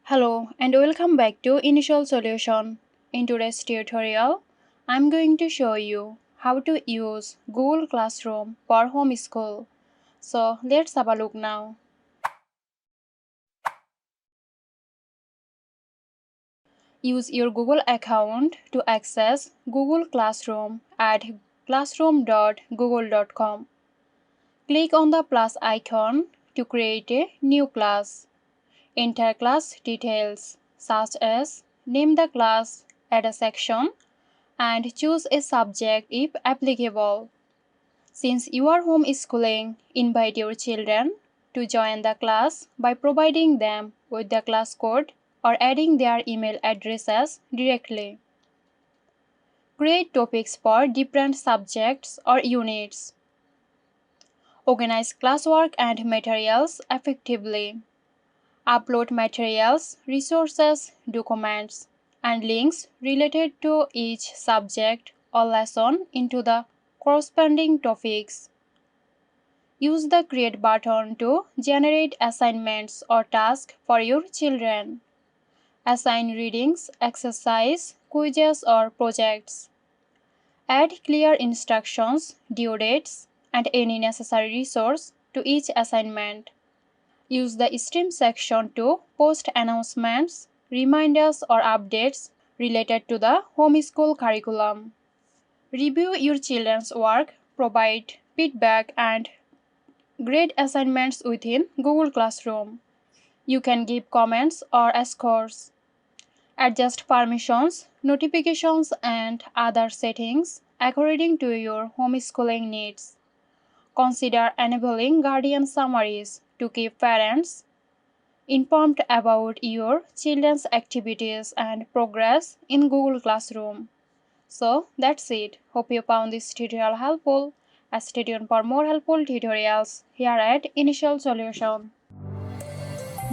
Hello and welcome back to Initial Solution. In today's tutorial, I'm going to show you how to use Google Classroom for homeschool. So let's have a look now. Use your Google account to access Google Classroom at classroom.google.com. Click on the plus icon to create a new class. Enter class details such as name the class, add a section, and choose a subject if applicable. Since you are homeschooling, invite your children to join the class by providing them with the class code or adding their email addresses directly. Create topics for different subjects or units. Organize classwork and materials effectively. Upload materials, resources, documents, and links related to each subject or lesson into the corresponding topics. Use the Create button to generate assignments or tasks for your children. Assign readings, exercise, quizzes, or projects. Add clear instructions, due dates, and any necessary resource to each assignment. Use the stream section to post announcements, reminders, or updates related to the homeschool curriculum. Review your children's work, provide feedback, and grade assignments within Google Classroom. You can give comments or scores. Adjust permissions, notifications, and other settings according to your homeschooling needs. Consider enabling guardian summaries to keep parents informed about your children's activities and progress in Google Classroom. So that's it. Hope you found this tutorial helpful. Stay tuned for more helpful tutorials here at Initial Solution.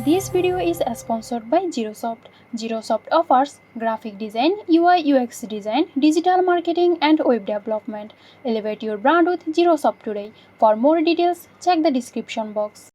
This video is sponsored by Zerosoft. Zerosoft offers graphic design, UI UX design, digital marketing, and web development. Elevate your brand with Zerosoft today. For more details, check the description box.